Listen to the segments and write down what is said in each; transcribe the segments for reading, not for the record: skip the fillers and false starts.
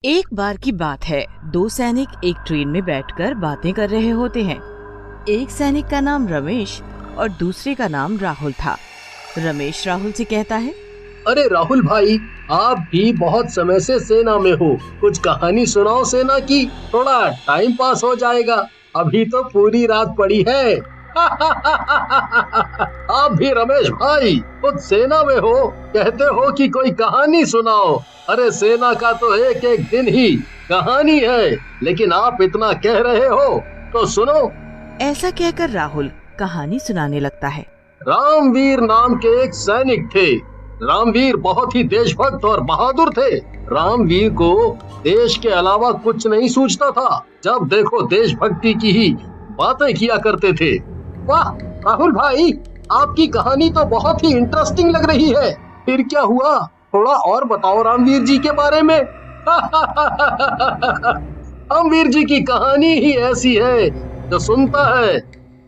एक बार की बात है, दो सैनिक एक ट्रेन में बैठकर बातें कर रहे होते हैं। एक सैनिक का नाम रमेश और दूसरे का नाम राहुल था। रमेश राहुल से कहता है, अरे राहुल भाई, आप भी बहुत समय से सेना में हो, कुछ कहानी सुनाओ सेना की, थोड़ा टाइम पास हो जाएगा। अभी तो पूरी रात पड़ी है। आप भी रमेश भाई खुद सेना में हो, कहते हो कि कोई कहानी सुनाओ। अरे सेना का तो एक एक दिन ही कहानी है, लेकिन आप इतना कह रहे हो तो सुनो। ऐसा कहकर राहुल कहानी सुनाने लगता है। रामवीर नाम के एक सैनिक थे। रामवीर बहुत ही देशभक्त और बहादुर थे। रामवीर को देश के अलावा कुछ नहीं सूझता था। जब देखो देशभक्ति की ही बातें किया करते थे। वाह राहुल भाई, आपकी कहानी तो बहुत ही इंटरेस्टिंग लग रही है। फिर क्या हुआ, थोड़ा और बताओ रामवीर जी के बारे में। रामवीर जी की कहानी ही ऐसी है, जो सुनता है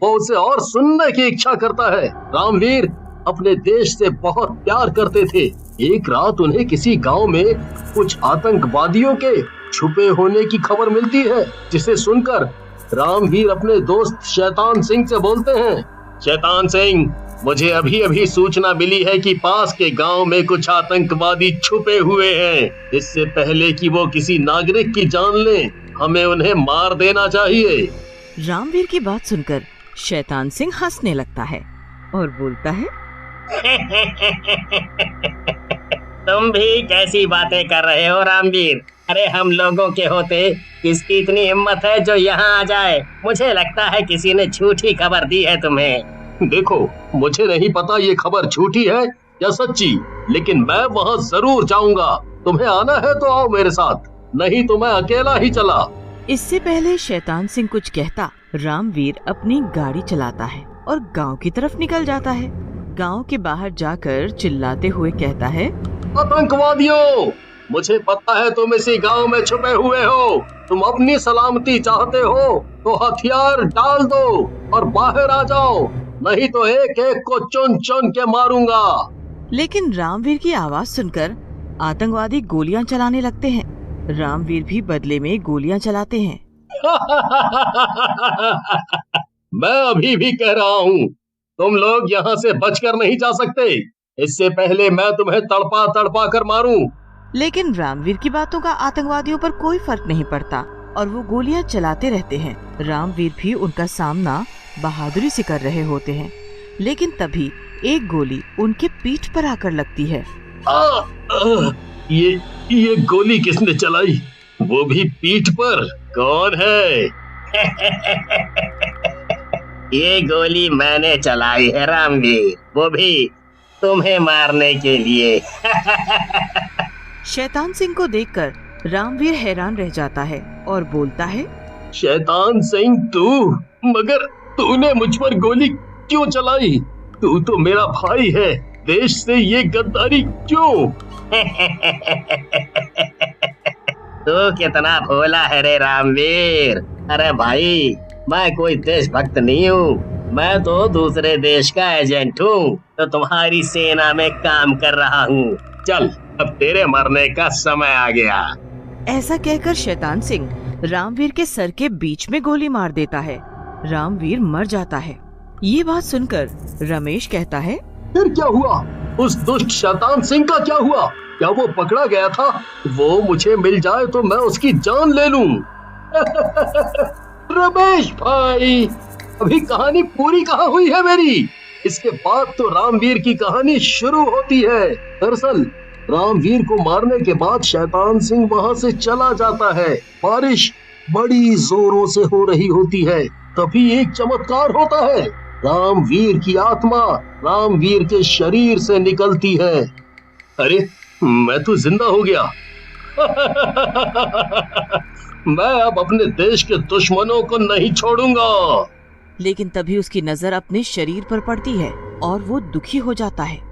वो उसे और सुनने की इच्छा करता है। रामवीर अपने देश से बहुत प्यार करते थे। एक रात उन्हें किसी गांव में कुछ आतंकवादियों के छुपे होने की खबर मिलती है, जिसे सुनकर रामवीर अपने दोस्त शैतान सिंह से बोलते हैं, शैतान सिंह, मुझे अभी अभी सूचना मिली है कि पास के गांव में कुछ आतंकवादी छुपे हुए हैं। इससे पहले कि वो किसी नागरिक की जान लें, हमें उन्हें मार देना चाहिए। रामवीर की बात सुनकर शैतान सिंह हंसने लगता है और बोलता है, तुम भी कैसी बातें कर रहे हो रामवीर? अरे हम लोगों के होते किसकी इतनी हिम्मत है जो यहाँ आ जाए? मुझे लगता है किसी ने झूठी खबर दी है तुम्हें। देखो, मुझे नहीं पता ये खबर झूठी है या सच्ची, लेकिन मैं वहाँ जरूर जाऊंगा। तुम्हें आना है तो आओ मेरे साथ, नहीं तो मैं अकेला ही चला। इससे पहले शैतान सिंह कुछ कहता, रामवीर अपनी गाड़ी चलाता है और गांव की तरफ निकल जाता है। गांव के बाहर जाकर चिल्लाते हुए कहता है, आतंकवादियों, मुझे पता है तुम इसी गांव में छुपे हुए हो। तुम अपनी सलामती चाहते हो तो हथियार डाल दो और बाहर आ जाओ, नहीं तो एक एक को चुन चुन के मारूंगा। लेकिन रामवीर की आवाज सुनकर आतंकवादी गोलियां चलाने लगते हैं। रामवीर भी बदले में गोलियां चलाते हैं। मैं अभी भी कह रहा हूँ, तुम लोग यहाँ से बचकर नहीं जा सकते। इससे पहले मैं तुम्हें तड़पा तड़पा कर मारूं। लेकिन रामवीर की बातों का आतंकवादियों पर कोई फर्क नहीं पड़ता और वो गोलियां चलाते रहते हैं। रामवीर भी उनका सामना बहादुरी से कर रहे होते हैं, लेकिन तभी एक गोली उनके पीठ पर आकर लगती है। ये गोली किसने चलाई? वो भी पीठ पर? कौन है? ये गोली मैंने चलाई है रामवीर, वो भी तुम्हें मारने के लिए। शैतान सिंह को देखकर रामवीर हैरान रह जाता है और बोलता है, शैतान सिंह तू? मगर तूने मुझ पर गोली क्यों चलाई? तू तो मेरा भाई है, देश से ये गद्दारी क्यों? तू कितना भोला है रे रामवीर। अरे भाई, मैं कोई देशभक्त नहीं हूँ, मैं तो दूसरे देश का एजेंट हूँ, तो तुम्हारी सेना में काम कर रहा हूँ। चल, अब तेरे मरने का समय आ गया। ऐसा कहकर शैतान सिंह रामवीर के सर के बीच में गोली मार देता है। रामवीर मर जाता है। ये बात सुनकर रमेश कहता है, फिर क्या हुआ? उस दुष्ट शैतान सिंह का क्या हुआ? क्या वो पकड़ा गया था? वो मुझे मिल जाए तो मैं उसकी जान ले लूं। रमेश भाई, अभी कहानी पूरी कहाँ हुई है मेरी? इसके बाद तो रामवीर की कहानी शुरू होती है। दरअसल रामवीर को मारने के बाद शैतान सिंह वहाँ से चला जाता है। बारिश बड़ी जोरों से हो रही होती है। तभी एक चमत्कार होता है। रामवीर की आत्मा रामवीर के शरीर से निकलती है। अरे, मैं तो जिंदा हो गया। मैं अब अपने देश के दुश्मनों को नहीं छोड़ूंगा। लेकिन तभी उसकी नजर अपने शरीर पर पड़ती है और वो दुखी हो जाता है।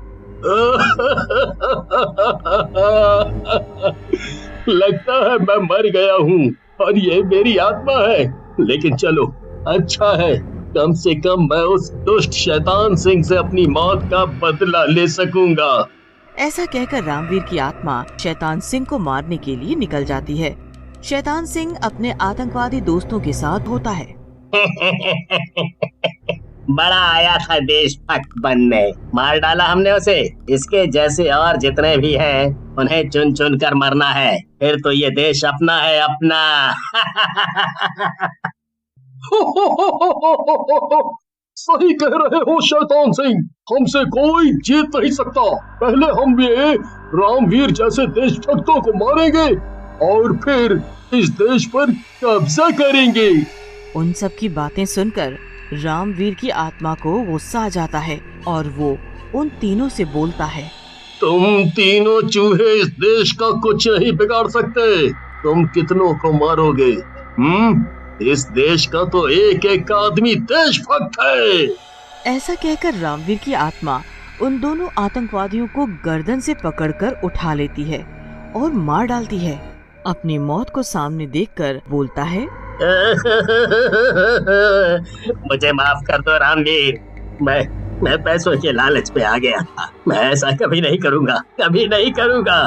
लगता है मैं मर गया हूँ और ये मेरी आत्मा है। लेकिन चलो, अच्छा है, कम से कम मैं उस दुष्ट शैतान सिंह से अपनी मौत का बदला ले सकूंगा। ऐसा कहकर रामवीर की आत्मा शैतान सिंह को मारने के लिए निकल जाती है। शैतान सिंह अपने आतंकवादी दोस्तों के साथ होता है। बड़ा आया था देशभक्त बनने, मार डाला हमने उसे। इसके जैसे और जितने भी हैं उन्हें चुन चुन कर मरना है, फिर तो ये देश अपना है, अपना। सही कह रहे हो शैतान सिंह, हमसे कोई जीत नहीं सकता। पहले हम ये रामवीर जैसे देशभक्तों को मारेंगे और फिर इस देश पर कब्जा करेंगे। उन सब की बातें सुनकर रामवीर की आत्मा को गुस्सा आ जाता है और वो उन तीनों से बोलता है, तुम तीनों चूहे इस देश का कुछ नहीं बिगाड़ सकते। तुम कितनों को मारोगे? इस देश का तो एक एक आदमी देशभक्त है। ऐसा कहकर रामवीर की आत्मा उन दोनों आतंकवादियों को गर्दन से पकड़कर उठा लेती है और मार डालती है। अपनी मौत को सामने देखकर बोलता है, मुझे माफ कर दो रामवीर, मैं पैसों के लालच में आ गया था। मैं ऐसा कभी नहीं करूँगा, कभी नहीं करूँगा।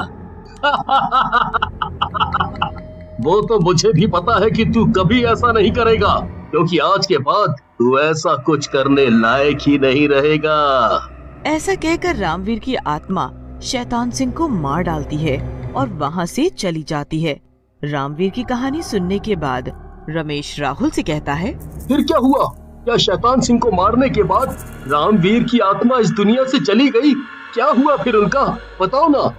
वो तो मुझे भी पता है कि तू कभी ऐसा नहीं करेगा, क्योंकि आज के बाद तू ऐसा कुछ करने लायक ही नहीं रहेगा। ऐसा कहकर रामवीर की आत्मा शैतान सिंह को मार डालती है और वहाँ से चली जाती है। रामवीर की कहानी सुनने के बाद रमेश राहुल से कहता है, फिर क्या हुआ? क्या शैतान सिंह को मारने के बाद रामवीर की आत्मा इस दुनिया से चली गई? क्या हुआ फिर उनका, बताओ ना।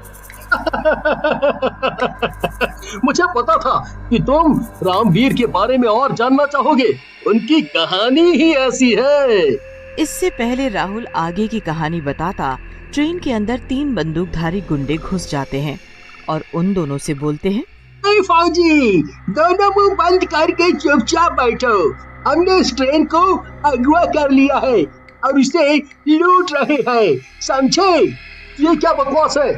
मुझे पता था कि तुम रामवीर के बारे में और जानना चाहोगे, उनकी कहानी ही ऐसी है। इससे पहले राहुल आगे की कहानी बताता ट्रेन के अंदर 3 बंदूकधारी गुंडे घुस जाते हैं और उन दोनों से बोलते हैं, फौजी, दोनों मुंह बंद करके चुपचाप बैठो। हमने इस ट्रेन को अगवा कर लिया है और इसे लूट रहे हैं, समझे? ये क्या बकवास है?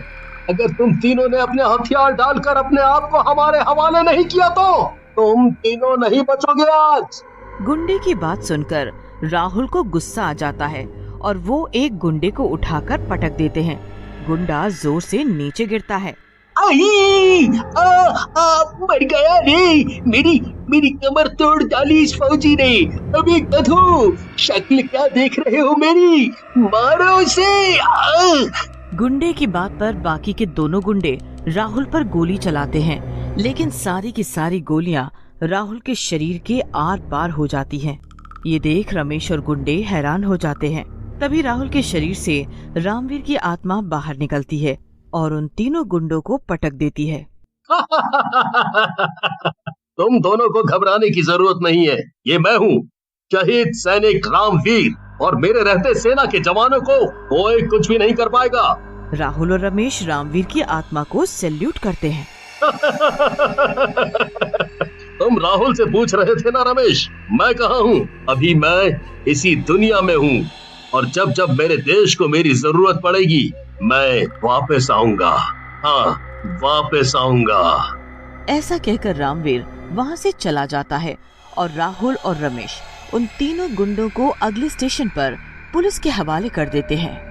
अगर तुम तीनों ने अपने हथियार डालकर अपने आप को हमारे हवाले नहीं किया तो तुम तीनों नहीं बचोगे आज। गुंडे की बात सुनकर राहुल को गुस्सा आ जाता है और वो एक गुंडे को उठाकर पटक देते हैं। गुंडा जोर से नीचे गिरता है। मर गया रे, मेरी कमर तोड़ डाली इस फौजी ने। अब एक गधो, शक्ल क्या देख रहे हो मेरी, मारो उसे। गुंडे की बात पर बाकी के दोनों गुंडे राहुल पर गोली चलाते हैं, लेकिन सारी की सारी गोलियां राहुल के शरीर के आर पार हो जाती हैं। ये देख रमेश और गुंडे हैरान हो जाते हैं। तभी राहुल के शरीर से रामवीर की आत्मा बाहर निकलती है और उन तीनों गुंडों को पटक देती है। तुम दोनों को घबराने की जरूरत नहीं है। ये मैं हूँ, शहीद सैनिक रामवीर, और मेरे रहते सेना के जवानों को कोई कुछ भी नहीं कर पाएगा। राहुल और रमेश रामवीर की आत्मा को सैल्यूट करते हैं। तुम राहुल से पूछ रहे थे ना रमेश, मैं कहाँ हूँ? अभी मैं इसी दुनिया में हूँ और जब जब मेरे देश को मेरी जरूरत पड़ेगी मैं वापस आऊंगा। हाँ, वापस आऊंगा। ऐसा कहकर रामवीर वहाँ से चला जाता है और राहुल और रमेश उन तीनों गुंडों को अगले स्टेशन पर पुलिस के हवाले कर देते हैं।